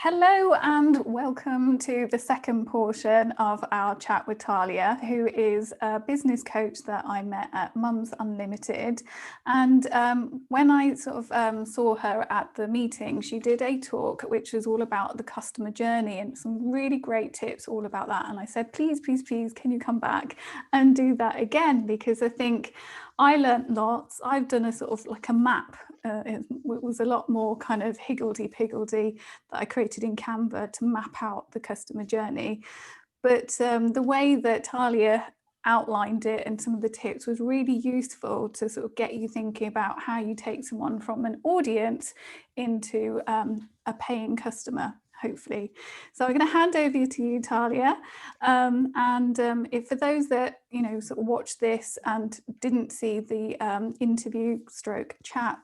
Hello and welcome to the second portion of our chat with Talia, who is a business coach that I met at Mums Unlimited. And when I saw her at the meeting, she did a talk which was all about the customer journey and some really great tips all about that. And I said, please, can you come back and do that again? Because I think I learned lots. I've done a sort of like a map. It was a lot more kind of higgledy-piggledy that I created in Canva to map out the customer journey. But the way that Talia outlined it and some of the tips was really useful to sort of get you thinking about how you take someone from an audience into a paying customer, hopefully. So I'm going to hand over to you, Talia. If for those that sort of watched this and didn't see the interview stroke chat,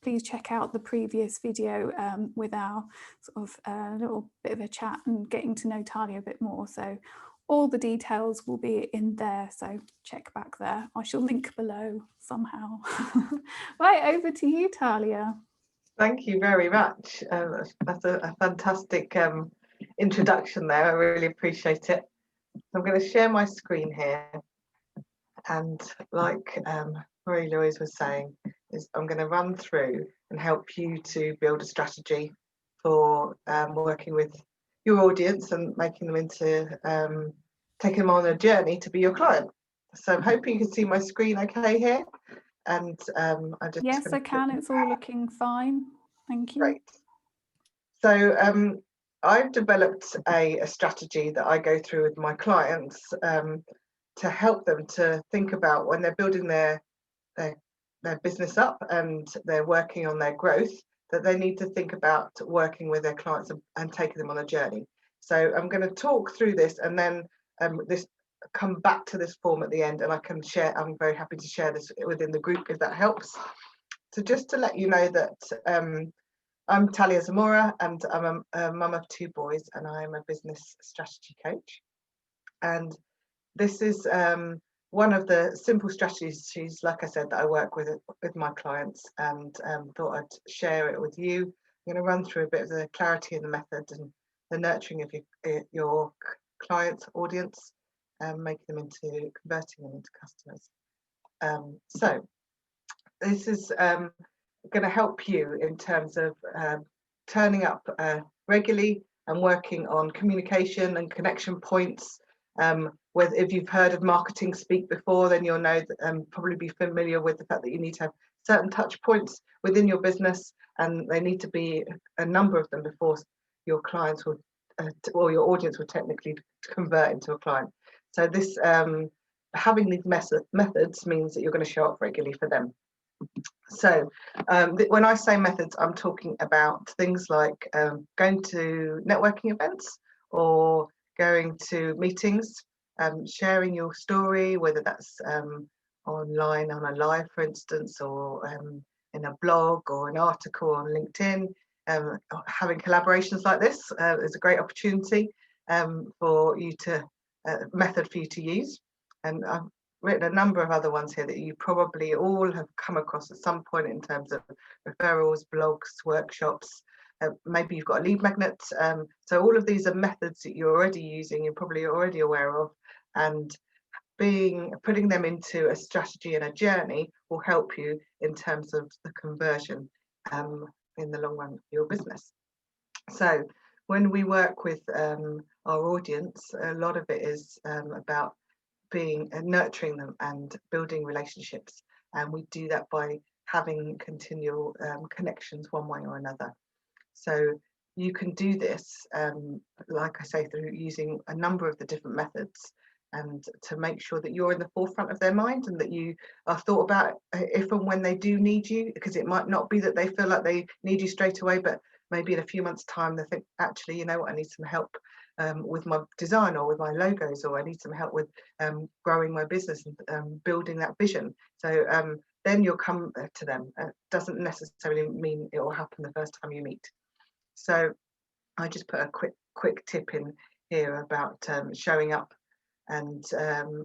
please check out the previous video with our sort of little bit of a chat and getting to know Talia a bit more. So all the details will be in there, so check back there. I shall link below somehow. Right, over to you, Talia. Thank you very much. That's a fantastic introduction there. I really appreciate it. I'm going to share my screen here, and like Marie-Louise was saying, I'm going to run through and help you to build a strategy for working with your audience and making them into taking them on a journey to be your client. So I'm hoping you can see my screen okay here. And yes, I can. It's all looking fine. Thank you. Great. So I've developed a strategy that I go through with my clients to help them to think about when they're building their business up and they're working on their growth, that they need to think about working with their clients and taking them on a journey. So I'm going to talk through this, and then come back to this form at the end, and I can share. I'm very happy to share this within the group if that helps. So just to let you know that I'm Talia Zamora, and I'm a mum of 2 boys, and I'm a business strategy coach. And this is one of the simple strategies, like I said, that I work with my clients, and thought I'd share it with you. I'm going to run through a bit of the clarity in the method and the nurturing of your client's audience, converting them into customers. So this is going to help you in terms of turning up regularly and working on communication and connection points. If you've heard of marketing speak before, then you'll know that, probably be familiar with the fact that you need to have certain touch points within your business, and they need to be a number of them before your clients will or your audience will technically convert into a client. So this having these methods means that you're going to show up regularly for them. So when I say methods, I'm talking about things like going to networking events or going to meetings, sharing your story, whether that's online on a live, for instance, or in a blog or an article on LinkedIn. Having collaborations like this is a great opportunity for you to method for you to use. And I've written a number of other ones here that you probably all have come across at some point in terms of referrals, blogs, workshops. Maybe you've got a lead magnet. So all of these are methods that you're already using, you're probably already aware of, and putting them into a strategy and a journey will help you in terms of the conversion in the long run of your business. So when we work with our audience, a lot of it is about nurturing them and building relationships, and we do that by having continual connections one way or another. So you can do this, like I say, through using a number of the different methods, and to make sure that you're in the forefront of their mind and that you are thought about if and when they do need you, because it might not be that they feel like they need you straight away, but maybe in a few months' time they think, actually, you know what, I need some help with my design or with my logos, or I need some help with growing my business and building that vision. So then you'll come to them. It doesn't necessarily mean it will happen the first time you meet. So I just put a quick tip in here about showing up and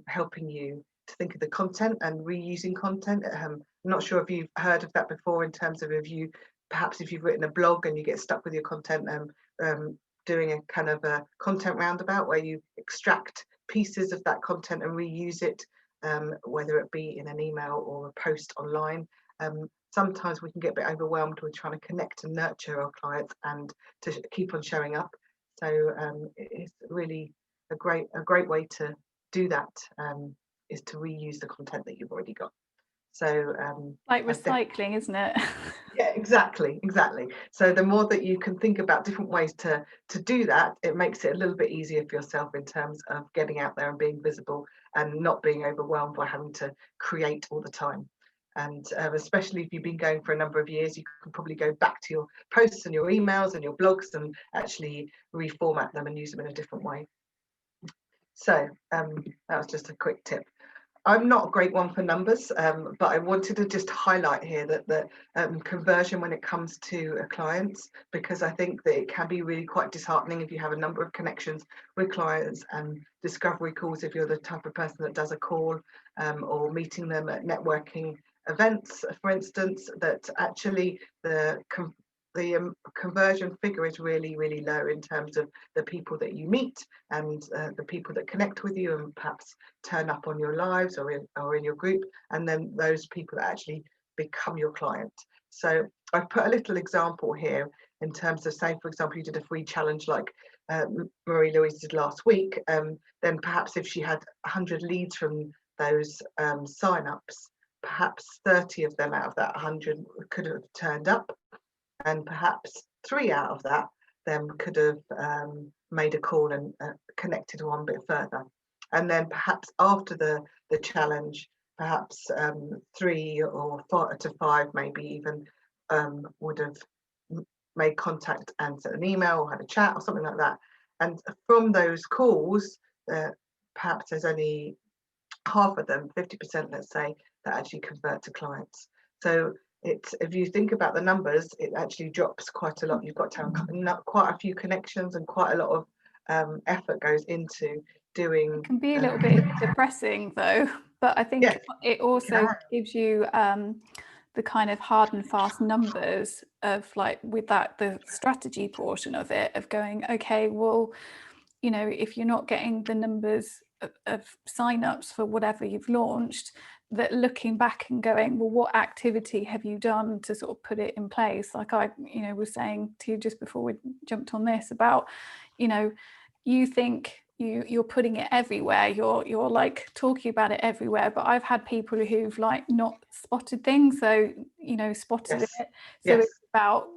helping you to think of the content and reusing content. I'm not sure if you've heard of that before, in terms of if you perhaps if you've written a blog and you get stuck with your content, doing a kind of a content roundabout where you extract pieces of that content and reuse it, whether it be in an email or a post online. Sometimes we can get a bit overwhelmed with trying to connect and nurture our clients and to keep on showing up. So it's really a great way to do that, is to reuse the content that you've already got. So like recycling, isn't it? yeah, exactly. So the more that you can think about different ways to do that, it makes it a little bit easier for yourself in terms of getting out there and being visible and not being overwhelmed by having to create all the time. And especially if you've been going for a number of years, you can probably go back to your posts and your emails and your blogs and actually reformat them and use them in a different way. So that was just a quick tip. I'm not a great one for numbers, but I wanted to just highlight here that the conversion when it comes to clients, because I think that it can be really quite disheartening if you have a number of connections with clients and discovery calls, if you're the type of person that does a call, or meeting them at networking events, for instance, that actually the conversion figure is really low in terms of the people that you meet and the people that connect with you and perhaps turn up on your lives or in your group, and then those people that actually become your client. So I've put a little example here in terms of, say, for example, you did a free challenge like Marie Louise did last week, then perhaps if she had 100 leads from those sign-ups, perhaps 30 of them out of that 100 could have turned up, and perhaps 3 out of that then could have made a call and connected one bit further. And then perhaps after the challenge, perhaps 3 or 4 to 5 maybe even would have made contact and sent an email or had a chat or something like that. And from those calls, perhaps there's only half of them, 50%, let's say, that actually convert to clients. So it's, if you think about the numbers, it actually drops quite a lot. You've got to have quite a few connections, and quite a lot of effort goes into doing. It can be a little bit depressing though, but I think Yes, it also gives you the kind of hard and fast numbers of, like, with that, the strategy portion of it, of going, okay, well, you know, if you're not getting the numbers of sign-ups for whatever you've launched, that looking back and going, well, what activity have you done to sort of put it in place? Like I, you know, was saying to you just before we jumped on this about, you know, you think you're putting it everywhere, you're like talking about it everywhere, but I've had people who've like not spotted things, so you know, spotted it. So it's about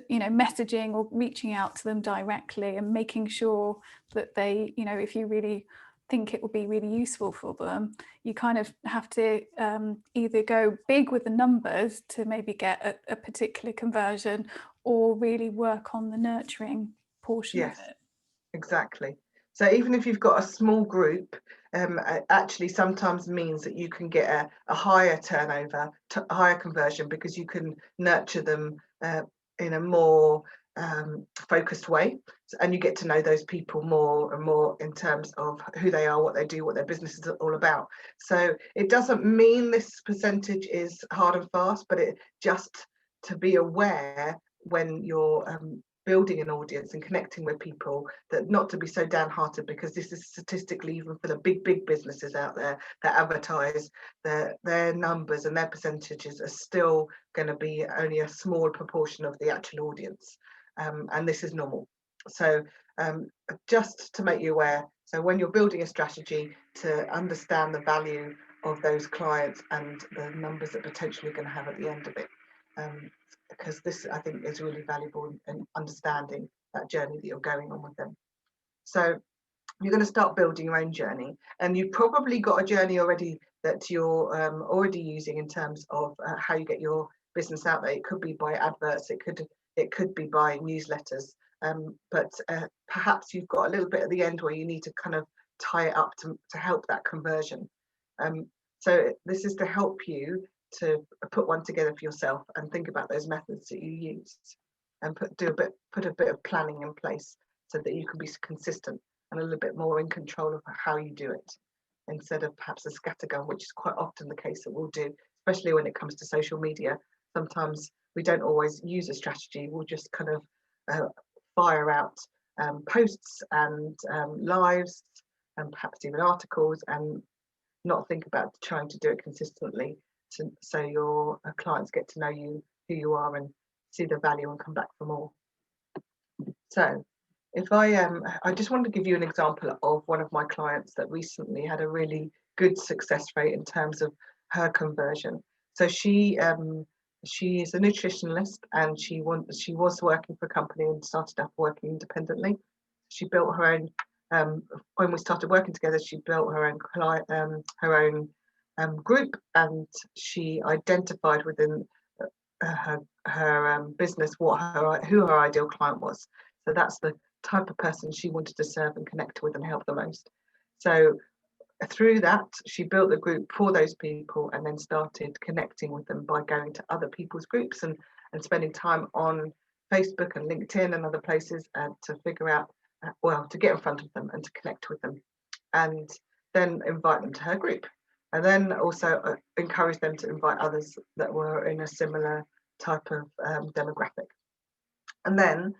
you know, messaging or reaching out to them directly and making sure that they, you know, if you really think it will be really useful for them, you kind of have to either go big with the numbers to maybe get a particular conversion, or really work on the nurturing portion of it. Exactly. So even if you've got a small group, actually sometimes means that you can get a higher turnover, a higher conversion, because you can nurture them in a more focused way, and you get to know those people more and more in terms of who they are, what they do, what their business is all about. So it doesn't mean this percentage is hard and fast, but it just to be aware when you're building an audience and connecting with people, that not to be so downhearted, because this is statistically, even for the big businesses out there that advertise, their numbers and their percentages are still going to be only a small proportion of the actual audience, and this is normal. So just to make you aware, so when you're building a strategy, to understand the value of those clients and the numbers that potentially you're going to have at the end of it, because this, I think, is really valuable in understanding that journey that you're going on with them. So you're going to start building your own journey, and you've probably got a journey already that you're already using in terms of how you get your business out there. It could be by adverts, it could be by newsletters, but perhaps you've got a little bit at the end where you need to kind of tie it up to help that conversion. So this is to help you to put one together for yourself and think about those methods that you use, and put a bit of planning in place so that you can be consistent and a little bit more in control of how you do it, instead of perhaps a scattergun, which is quite often the case that we'll do, especially when it comes to social media. Sometimes we don't always use a strategy. We'll just kind of fire out posts and lives and perhaps even articles, and not think about trying to do it consistently, so your clients get to know you, who you are, and see the value and come back for more. So if I just wanted to give you an example of one of my clients that recently had a really good success rate in terms of her conversion. So she is a nutritionist, and she was working for a company and started up working independently. She built her own. When we started working together, she built her own client, her own group, and she identified within her business who her ideal client was. So that's the type of person she wanted to serve and connect with and help the most. So through that, she built the group for those people, and then started connecting with them by going to other people's groups and spending time on Facebook and LinkedIn and other places, to figure out, to get in front of them and to connect with them, and then invite them to her group, and then also encourage them to invite others that were in a similar type of demographic. And then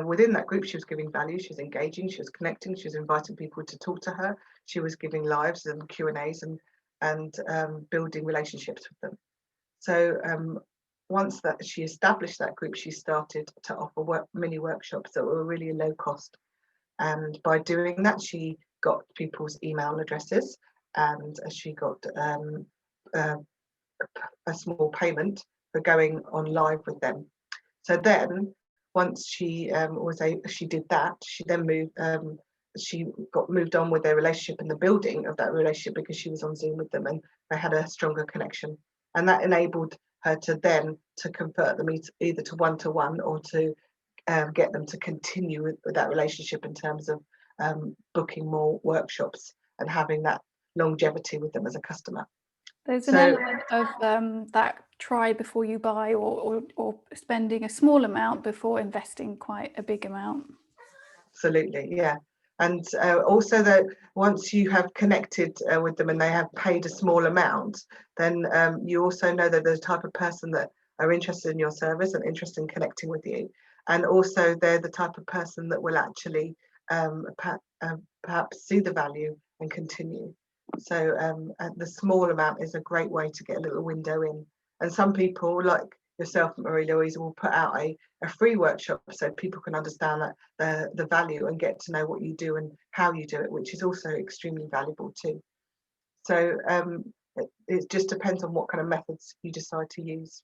within that group, she was giving value, she was engaging, she was connecting, she was inviting people to talk to her, she was giving lives and Q&As and building relationships with them. So once that she established that group, she started to offer mini workshops that were really low cost. And by doing that, she got people's email addresses, and she got a small payment for going on live with them. So then, once she did that, she then moved on with their relationship and the building of that relationship, because she was on Zoom with them and they had a stronger connection, and that enabled her to convert them either to one-to-one or to get them to continue with that relationship in terms of booking more workshops and having that longevity with them as a customer. There's an element of that try before you buy, or spending a small amount before investing quite a big amount. Absolutely, yeah. And also that once you have connected with them and they have paid a small amount, then you also know that they're the type of person that are interested in your service and interested in connecting with you. And also they're the type of person that will actually perhaps see the value and continue. So the small amount is a great way to get a little window in. And some people, like yourself, Marie-Louise, will put out a free workshop so people can understand that the value and get to know what you do and how you do it, which is also extremely valuable too. So it just depends on what kind of methods you decide to use.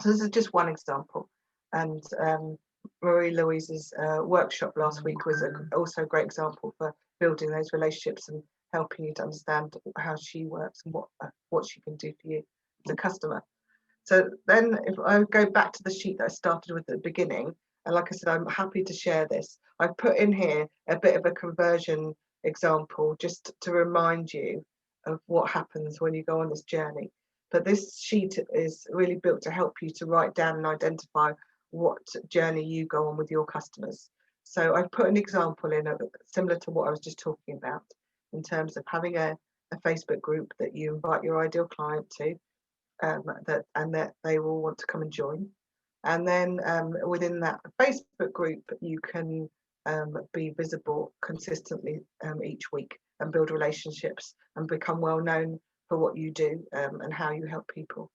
So this is just one example. And Marie-Louise's workshop last week was also a great example for building those relationships and helping you to understand how she works and what she can do for you as a customer. So then if I go back to the sheet that I started with at the beginning, and like I said, I'm happy to share this. I've put in here a bit of a conversion example just to remind you of what happens when you go on this journey. But this sheet is really built to help you to write down and identify what journey you go on with your customers. So I've put an example in similar to what I was just talking about, in terms of having a Facebook group that you invite your ideal client to, that they will want to come and join. And then within that Facebook group, you can be visible consistently each week and build relationships and become well known for what you do and how you help people.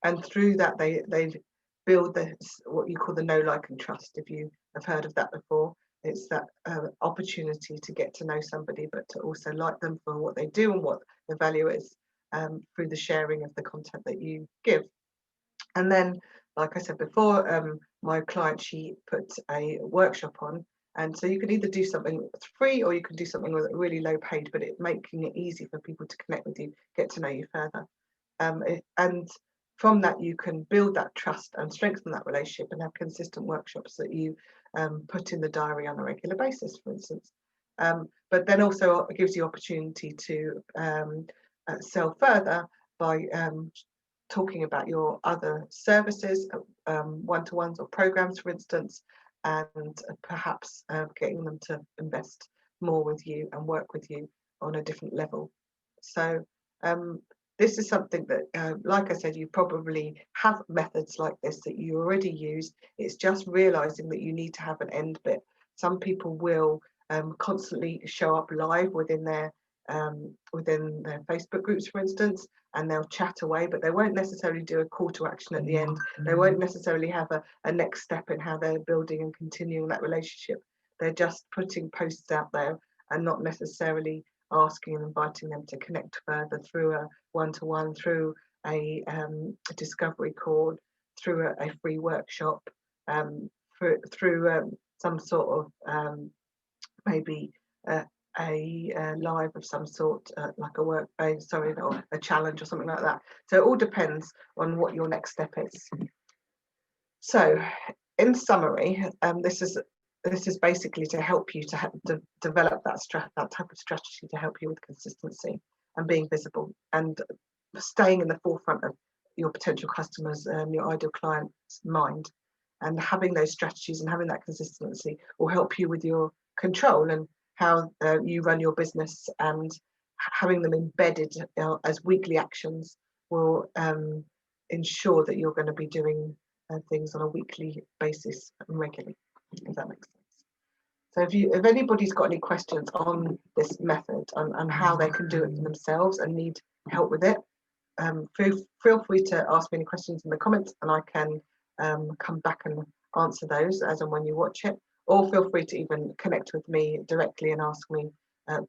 And through that, they build what you call the know, like, and trust. If you have heard of that before, it's that opportunity to get to know somebody, but to also like them for what they do and what the value is through the sharing of the content that you give. And then, like I said before, my client, she put a workshop on, and so you can either do something that's free or you can do something with really low paid, but making it easy for people to connect with you, get to know you further. And from that, you can build that trust and strengthen that relationship and have consistent workshops that you put in the diary on a regular basis, for instance. But then also it gives you opportunity to sell further by talking about your other services, one-to-ones or programs, for instance, and perhaps getting them to invest more with you and work with you on a different level. So this is something that, like I said, you probably have methods like this that you already use. It's just realizing that you need to have an end bit. Some people will constantly show up live within their Facebook groups, for instance, and they'll chat away, but they won't necessarily do a call to action at the end. They won't necessarily have a next step in how they're building and continuing that relationship. They're just putting posts out there and not necessarily asking and inviting them to connect further through a one-to-one, through a discovery call, through a free workshop, through some sort of maybe a live of some sort, like a or a challenge or something like that. So it all depends on what your next step is. So in summary, this is basically to help you to develop that type of strategy to help you with consistency and being visible and staying in the forefront of your potential customers and your ideal client's mind. And having those strategies and having that consistency will help you with your control and how you run your business, and having them embedded as weekly actions will ensure that you're going to be doing things on a weekly basis and regularly, if that makes sense. So if anybody's got any questions on this method and how they can do it for themselves and need help with it, feel free to ask me any questions in the comments, and I can come back and answer those as and when you watch it. Or feel free to even connect with me directly and ask me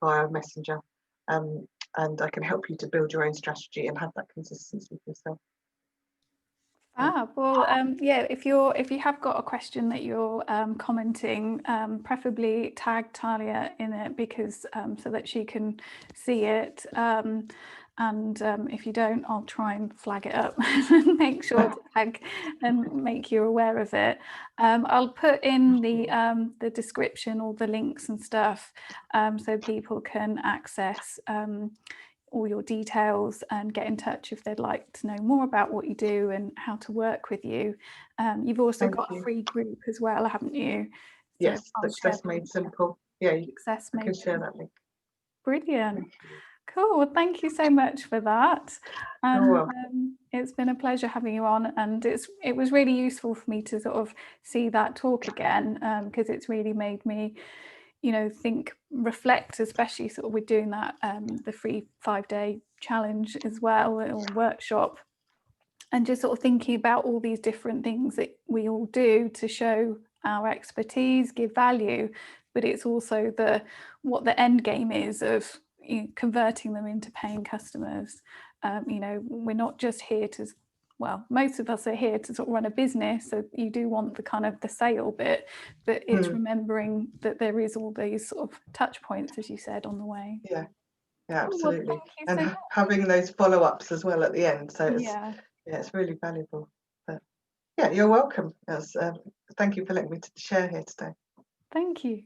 via Messenger, and I can help you to build your own strategy and have that consistency for yourself. Well, yeah, if you have got a question that you're commenting, preferably tag Talia in it, because so that she can see it. And if you don't, I'll try and flag it up and make sure to tag and make you aware of it. I'll put in the description all the links and stuff, so people can access all your details and get in touch if they'd like to know more about what you do and how to work with you. You've also got a free group as well, haven't you? So yes, Success Made Simple. Yeah, Success I can share that link. Brilliant. Cool. Well, thank you so much for that. And it's been a pleasure having you on, and it was really useful for me to sort of see that talk again, because it's really made me, reflect, especially sort of with doing that the free 5-day challenge as well, or workshop, and just sort of thinking about all these different things that we all do to show our expertise, give value, but it's also what the end game is of converting them into paying customers. We're not just here to, well, most of us are here to sort of run a business, so you do want the kind of the sale bit, but it's remembering that there is all these sort of touch points, as you said, on the way. Yeah, absolutely. Well, and having those follow-ups as well at the end, so it's really valuable. But yeah, you're welcome. Thank you for letting me share here today. Thank you.